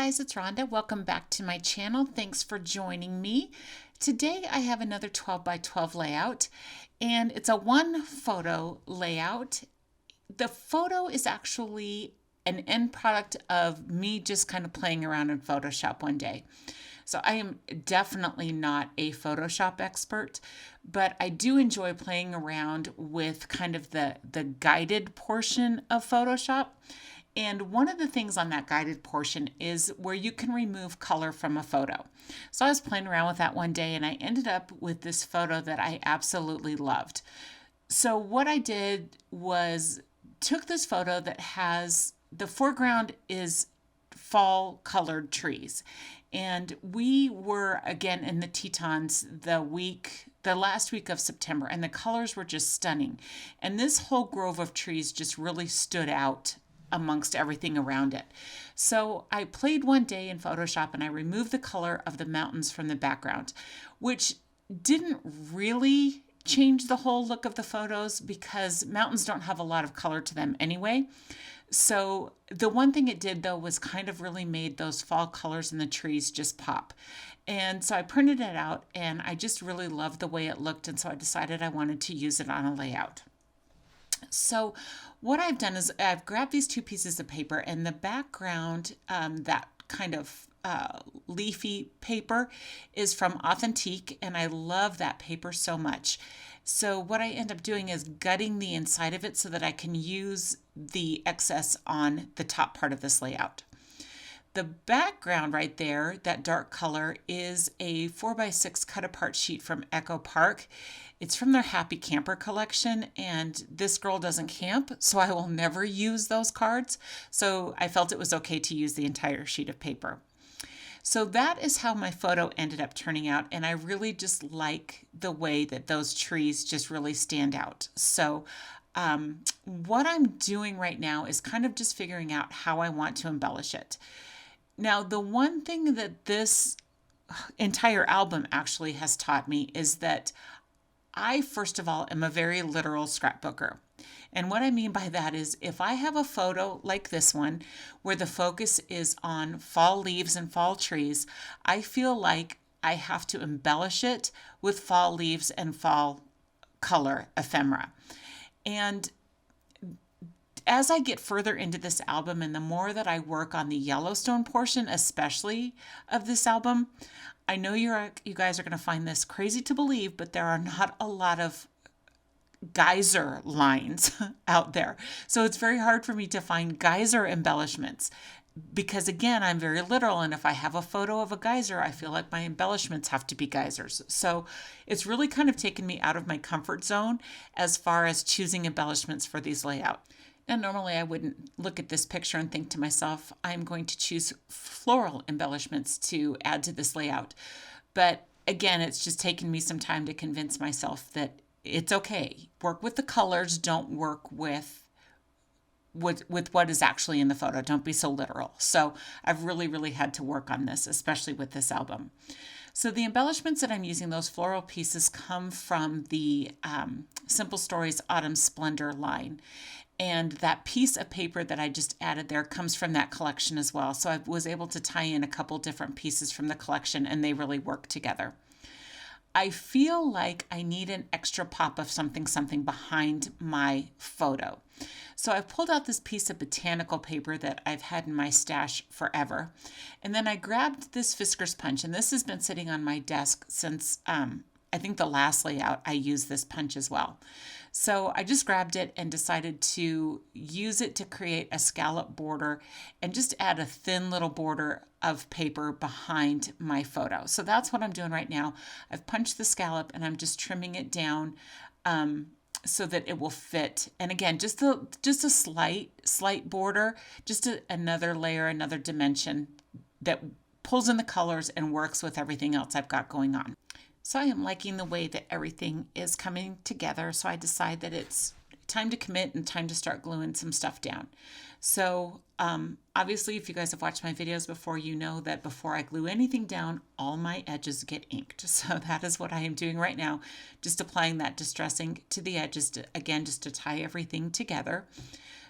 guys, it's Rhonda. Welcome back to my channel. Thanks for joining me. Today I have another 12 by 12 layout, and it's a one photo layout. The photo is actually an end product of me just kind of playing around in Photoshop one day. So I am definitely not a Photoshop expert, but I do enjoy playing around with kind of the guided portion of Photoshop. And one of the things on that guided portion is where you can remove color from a photo. So I was playing around with that one day and I ended up with this photo that I absolutely loved. So what I did was took this photo that has, the foreground is fall colored trees. And we were again in the Tetons the last week of September, and the colors were just stunning. And this whole grove of trees just really stood out amongst everything around it. So I played one day in Photoshop and I removed the color of the mountains from the background, which didn't really change the whole look of the photos because mountains don't have a lot of color to them anyway. So the one thing it did though was kind of really made those fall colors in the trees just pop. And so I printed it out and I just really loved the way it looked, and so I decided I wanted to use it on a layout. So what I've done is I've grabbed these two pieces of paper, and the background, that kind of leafy paper, is from Authentique, and I love that paper so much. So what I end up doing is gutting the inside of it so that I can use the excess on the top part of this layout. The background right there, that dark color, is a 4x6 cut apart sheet from Echo Park. It's from their Happy Camper collection, and this girl doesn't camp, so I will never use those cards. So I felt it was okay to use the entire sheet of paper. So that is how my photo ended up turning out, and I really just like the way that those trees just really stand out. So what I'm doing right now is kind of just figuring out how I want to embellish it. Now, the one thing that this entire album actually has taught me is that I, first of all, am a very literal scrapbooker. And what I mean by that is if I have a photo like this one where the focus is on fall leaves and fall trees, I feel like I have to embellish it with fall leaves and fall color ephemera. And as I get further into this album and the more that I work on the Yellowstone portion, especially of this album, I know you guys are going to find this crazy to believe, but there are not a lot of geyser lines out there. So it's very hard for me to find geyser embellishments because, again, I'm very literal. And if I have a photo of a geyser, I feel like my embellishments have to be geysers. So it's really kind of taken me out of my comfort zone as far as choosing embellishments for these layouts. Now, normally I wouldn't look at this picture and think to myself, I'm going to choose floral embellishments to add to this layout. But again, it's just taken me some time to convince myself that it's okay. Work with the colors, don't work with what is actually in the photo. Don't be so literal. So I've really had to work on this, especially with this album. So the embellishments that I'm using, those floral pieces, come from the Simple Stories Autumn Splendor line. And that piece of paper that I just added there comes from that collection as well. So I was able to tie in a couple different pieces from the collection, and they really work together. I feel like I need an extra pop of something behind my photo. So I pulled out this piece of botanical paper that I've had in my stash forever. And then I grabbed this Fisker's punch, and this has been sitting on my desk since I think the last layout I used this punch as well. So I just grabbed it and decided to use it to create a scallop border and just add a thin little border of paper behind my photo. So that's what I'm doing right now. I've punched the scallop and I'm just trimming it down so that it will fit. And again, just a slight border, just another layer, another dimension that pulls in the colors and works with everything else I've got going on. So I am liking the way that everything is coming together. So I decide that it's time to commit and time to start gluing some stuff down. So obviously, if you guys have watched my videos before, you know that before I glue anything down, all my edges get inked. So that is what I am doing right now, just applying that distressing to the edges, again, just to tie everything together.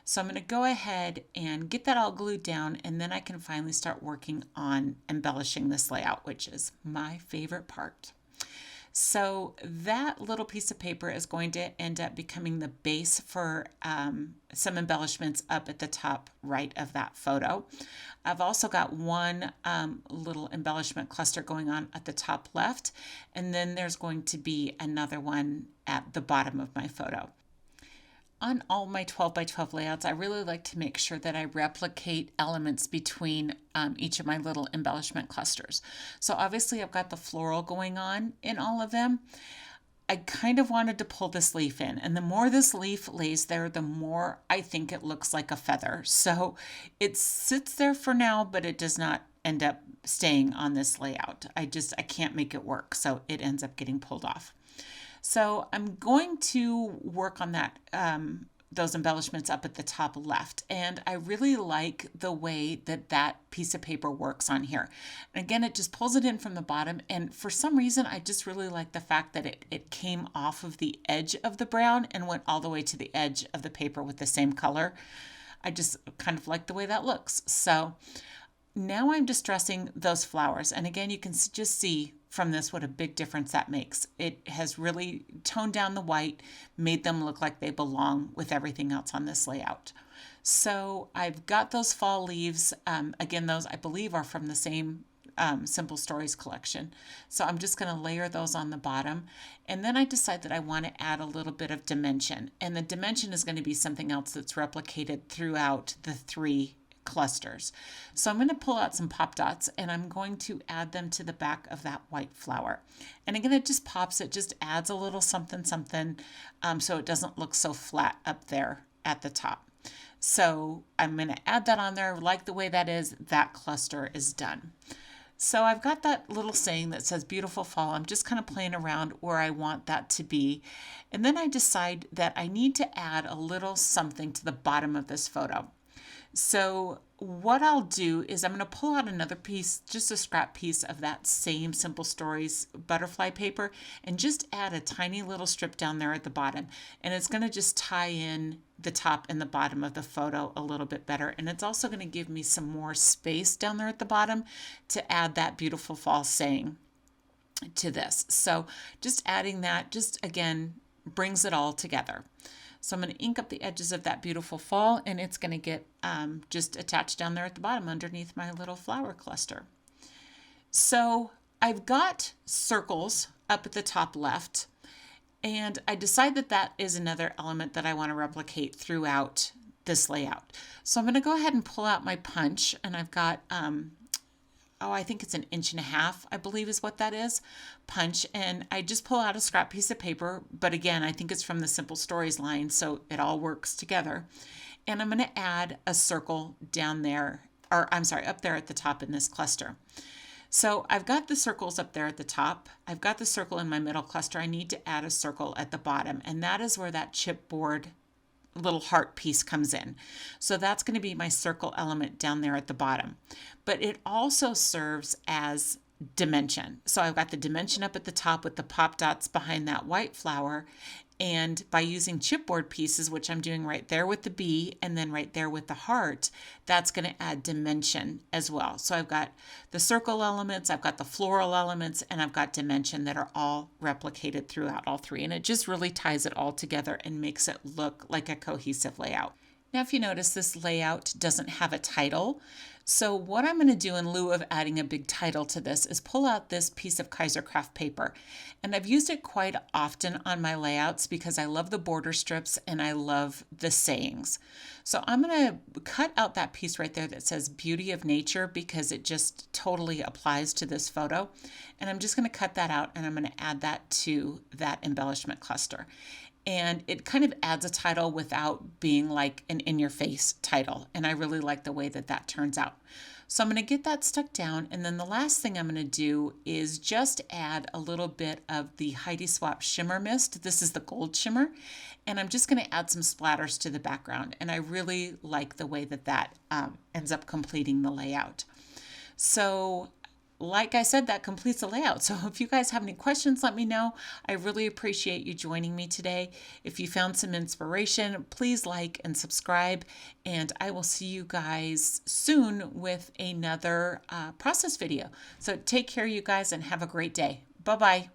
So I'm going to go ahead and get that all glued down, and then I can finally start working on embellishing this layout, which is my favorite part. So that little piece of paper is going to end up becoming the base for some embellishments up at the top right of that photo. I've also got one little embellishment cluster going on at the top left, and then there's going to be another one at the bottom of my photo. On all my 12 by 12 layouts, I really like to make sure that I replicate elements between each of my little embellishment clusters. So obviously I've got the floral going on in all of them. I kind of wanted to pull this leaf in, and the more this leaf lays there, the more I think it looks like a feather. So it sits there for now, but it does not end up staying on this layout. I can't make it work, so it ends up getting pulled off. So I'm going to work on that, those embellishments up at the top left. And I really like the way that that piece of paper works on here. And again, it just pulls it in from the bottom. And for some reason, I just really like the fact that it came off of the edge of the brown and went all the way to the edge of the paper with the same color. I just kind of like the way that looks. So now I'm distressing those flowers. And again, you can just see from this what a big difference that makes. It has really toned down the white, made them look like they belong with everything else on this layout. So I've got those fall leaves. Again, those I believe are from the same Simple Stories collection. So I'm just going to layer those on the bottom. And then I decide that I want to add a little bit of dimension. And the dimension is going to be something else that's replicated throughout the three clusters. So I'm going to pull out some pop dots and I'm going to add them to the back of that white flower. And again, it just pops, it just adds a little something so it doesn't look so flat up there at the top. So I'm going to add that on there. Like the way that is, that cluster is done. So I've got that little saying that says beautiful fall. I'm just kind of playing around where I want that to be. And then I decide that I need to add a little something to the bottom of this photo. So what I'll do is I'm going to pull out another piece, just a scrap piece of that same Simple Stories butterfly paper, and just add a tiny little strip down there at the bottom. And it's going to just tie in the top and the bottom of the photo a little bit better. And it's also going to give me some more space down there at the bottom to add that beautiful fall saying to this. So just adding that, just again, brings it all together. So I'm going to ink up the edges of that beautiful fall, and it's going to get just attached down there at the bottom underneath my little flower cluster. So I've got circles up at the top left, and I decide that that is another element that I want to replicate throughout this layout. So I'm going to go ahead and pull out my punch, and I've got I think it's 1.5 inches, I believe is what that is, punch. And I just pull out a scrap piece of paper, but again, I think it's from the Simple Stories line, so it all works together. And I'm going to add a circle down there, or I'm sorry, up there at the top in this cluster. So I've got the circles up there at the top. I've got the circle in my middle cluster. I need to add a circle at the bottom, and that is where that chipboard little heart piece comes in. So that's going to be my circle element down there at the bottom. But it also serves as dimension. So I've got the dimension up at the top with the pop dots behind that white flower. And by using chipboard pieces, which I'm doing right there with the bee and then right there with the heart, that's going to add dimension as well. So I've got the circle elements, I've got the floral elements, and I've got dimension that are all replicated throughout all three. And it just really ties it all together and makes it look like a cohesive layout. Now, if you notice, this layout doesn't have a title. So what I'm going to do in lieu of adding a big title to this is pull out this piece of Kaiser craft paper. And I've used it quite often on my layouts because I love the border strips and I love the sayings. So I'm going to cut out that piece right there that says Beauty of Nature because it just totally applies to this photo. And I'm just going to cut that out and I'm going to add that to that embellishment cluster. And it kind of adds a title without being like an in-your-face title. And I really like the way that that turns out. So I'm going to get that stuck down. And then the last thing I'm going to do is just add a little bit of the Heidi Swapp Shimmer Mist. This is the gold shimmer. And I'm just going to add some splatters to the background. And I really like the way that that ends up completing the layout. So like I said, that completes the layout. So if you guys have any questions, let me know. I really appreciate you joining me today. If you found some inspiration, please like and subscribe, and I will see you guys soon with another process video. So take care, you guys, and have a great day. Bye-bye.